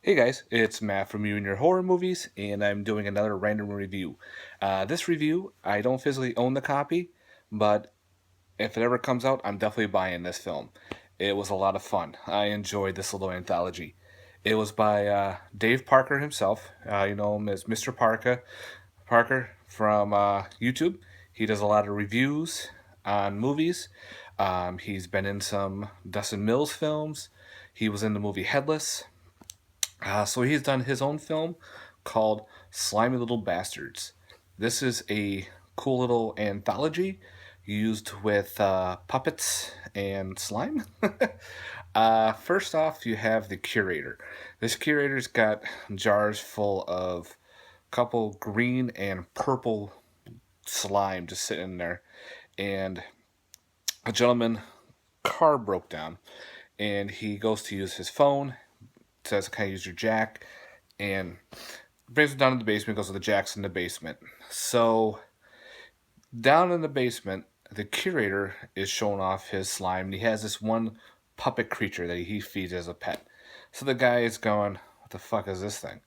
Hey guys, it's Matt from You and Your Horror Movies, and I'm doing another random review. This review, I don't physically own the copy, but if it ever comes out, I'm definitely buying this film. It was a lot of fun. I enjoyed this little anthology. It was by Dave Parker himself. You know him as Parker from YouTube. He does a lot of reviews on movies. He's been in some Dustin Mills films. He was in the movie Headless. So he's done his own film called Slimy Little Bastards. This is a cool little anthology used with puppets and slime. First off, you have the curator. This curator's got jars full of a couple green and purple slime just sitting in there. And a gentleman car broke down and he goes to use his phone, says, "Can I use your jack?" And brings him down to the basement, goes to the jacks in the basement. So down in the basement, the curator is showing off his slime, and he has this one puppet creature that he feeds as a pet. So the guy is going, "What the fuck is this thing?"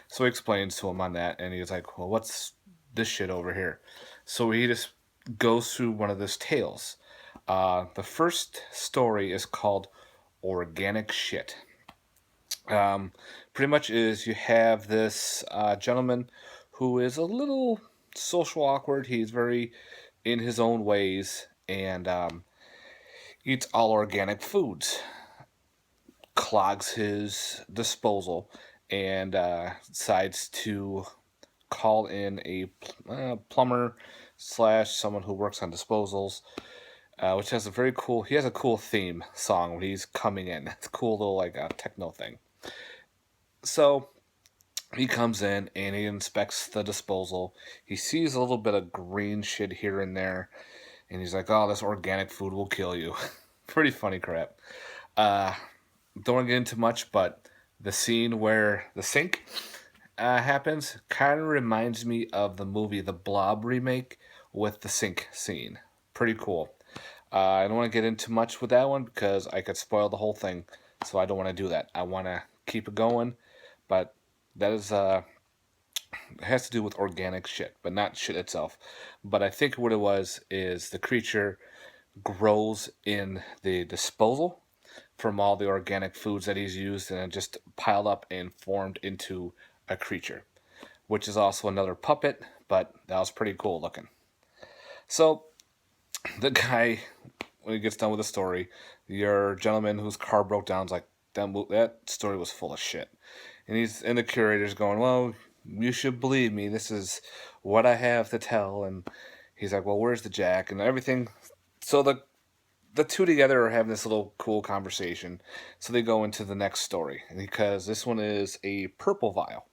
So he explains to him on that, and he's like, "Well, what's this shit over here?" So he just goes through one of his tales. The first story is called Organic Shit. Pretty much is you have this gentleman who is a little social awkward. He's very in his own ways and eats all organic foods, clogs his disposal, and decides to call in a plumber slash someone who works on disposals. Which has a very cool. He has a cool theme song when he's coming in. It's a cool little like techno thing. So he comes in and he inspects the disposal. He sees a little bit of green shit here and there, and he's like, "Oh, this organic food will kill you." Pretty funny crap. Uh, don't want to get into much, but the scene where the sink happens kind of reminds me of the movie The Blob remake with the sink scene. Pretty cool. I don't want to get into much with that one because I could spoil the whole thing, so I don't want to do that. I want to keep it going, but that is it has to do with organic shit, but not shit itself. But I think what it was is the creature grows in the disposal from all the organic foods that he's used and it just piled up and formed into a creature, which is also another puppet, but that was pretty cool looking. So the guy, when he gets done with the story, your gentleman whose car broke down is like, that story was full of shit. And the curator's going, "Well, you should believe me. This is what I have to tell." And he's like, "Well, where's the jack?" And everything. So the two together are having this little cool conversation. So they go into the next story because this one is a purple vial.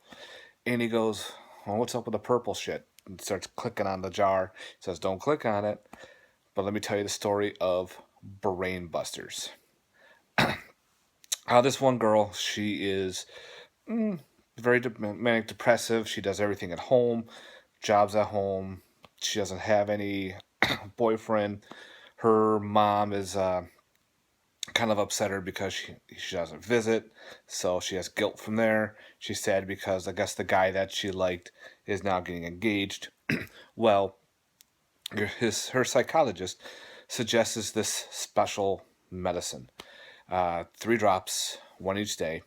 And he goes, "Well, what's up with the purple shit?" And starts clicking on the jar. He says, "Don't click on it. But let me tell you the story of Brain Busters." This one girl, she is very manic depressive. She does everything at home, jobs at home. She doesn't have any boyfriend. Her mom is kind of upset her because she doesn't visit, so she has guilt from there. She's sad because I guess the guy that she liked is now getting engaged. Well, her psychologist suggests this special medicine, 3 drops, one each day,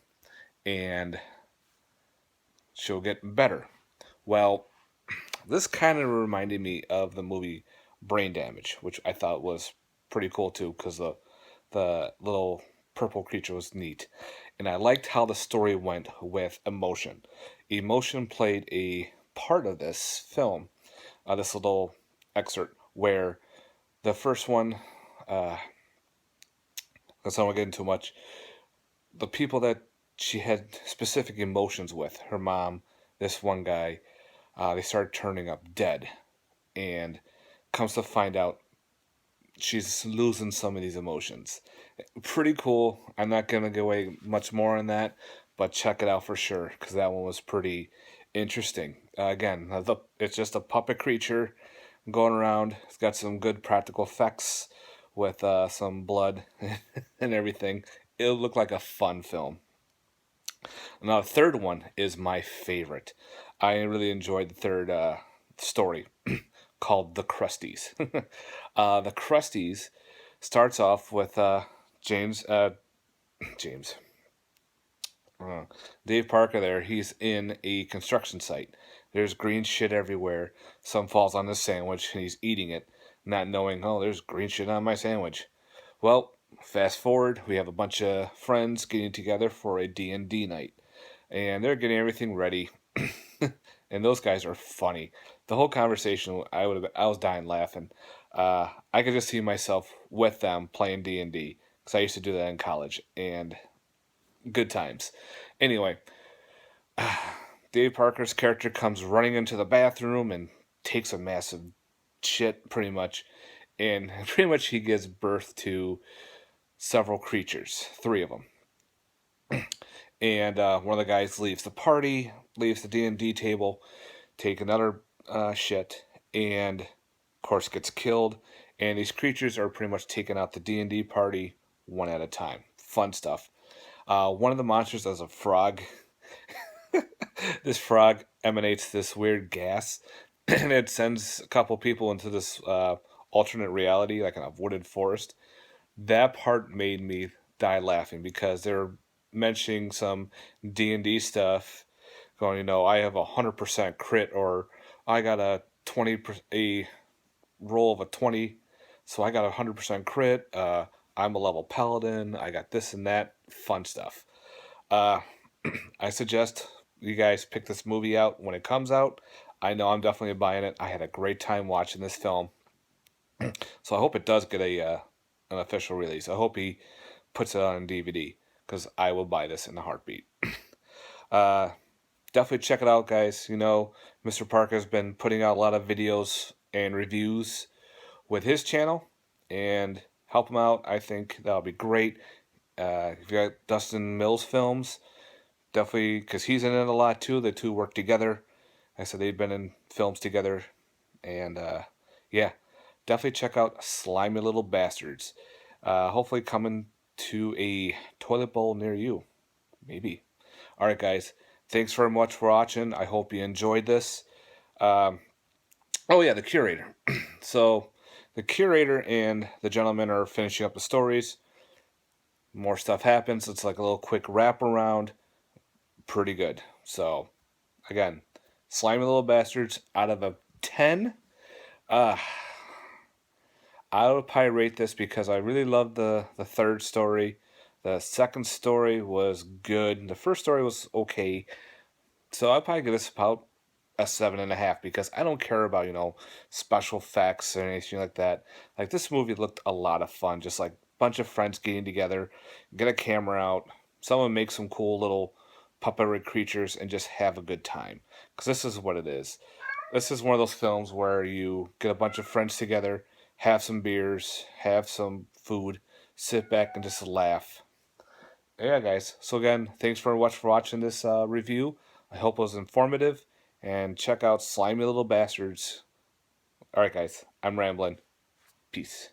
and she'll get better. Well, this kind of reminded me of the movie Brain Damage, which I thought was pretty cool too, because the little purple creature was neat, and I liked how the story went with emotion. Emotion played a part of this film, this little excerpt where the first one, uh, let's not get into much. The people that she had specific emotions with, her mom, this one guy, they started turning up dead, and comes to find out she's losing some of these emotions. Pretty cool. I'm not going to give away much more on that, but check it out for sure because that one was pretty interesting. Again, it's just a puppet creature going around. It's got some good practical effects with some blood and everything. It'll look like a fun film. Now, the third one is my favorite. I really enjoyed the third story called The Krusties. The Krusties starts off with James, James, uh, Dave Parker there. He's in a construction site. There's green shit everywhere. Some falls on his sandwich and he's eating it, not knowing, oh, there's green shit on my sandwich. Well, fast forward, we have a bunch of friends getting together for a D&D night. And they're getting everything ready. And those guys are funny. The whole conversation, I was dying laughing. I could just see myself with them playing D&D because I used to do that in college, and good times. Anyway, Dave Parker's character comes running into the bathroom and takes a massive shit, pretty much, and pretty much he gives birth to several creatures, three of them. And one of the guys leaves the party, leaves the D&D table, take another shit, and of course gets killed. And these creatures are pretty much taking out the D&D party one at a time. Fun stuff. One of the monsters is a frog. This frog emanates this weird gas, and it sends a couple people into this alternate reality, like in a wooded forest. That part made me die laughing because they're mentioning some D&D stuff, going, I have 100% crit, or I got a roll of a 20, so I got 100% crit. I'm a level paladin. I got this and that fun stuff. I suggest you guys pick this movie out when it comes out. I know I'm definitely buying it. I had a great time watching this film, so I hope it does get an official release. I hope he puts it on DVD because I will buy this in a heartbeat. Uh, Definitely check it out, guys. Mrparka has been putting out a lot of videos and reviews with his channel, and help him out. I think that'll be great. If you got Dustin Mills Films, definitely, because he's in it a lot too. The two work together. I said they've been in films together, and yeah, definitely check out Slimy Little Bastards. Hopefully coming to a toilet bowl near you, maybe. All right, guys. Thanks very much for watching. I hope you enjoyed this. Um, oh yeah, the curator. So the curator and the gentleman are finishing up the stories. More stuff happens. It's like a little quick wraparound. Pretty good. So again, Slimy Little Bastards out of a 10. Uh, I would probably rate this because I really loved the third story. The second story was good. The first story was okay. So I'd probably give this about a 7.5 because I don't care about, special effects or anything like that. Like, this movie looked a lot of fun. Just like a bunch of friends getting together, get a camera out, someone make some cool little puppetry creatures and just have a good time. Because this is what it is. This is one of those films where you get a bunch of friends together, have some beers, have some food, sit back and just laugh. Yeah, guys. So again, thanks for watching this review. I hope it was informative, and check out Slimy Little Bastards. All right, guys. I'm rambling. Peace.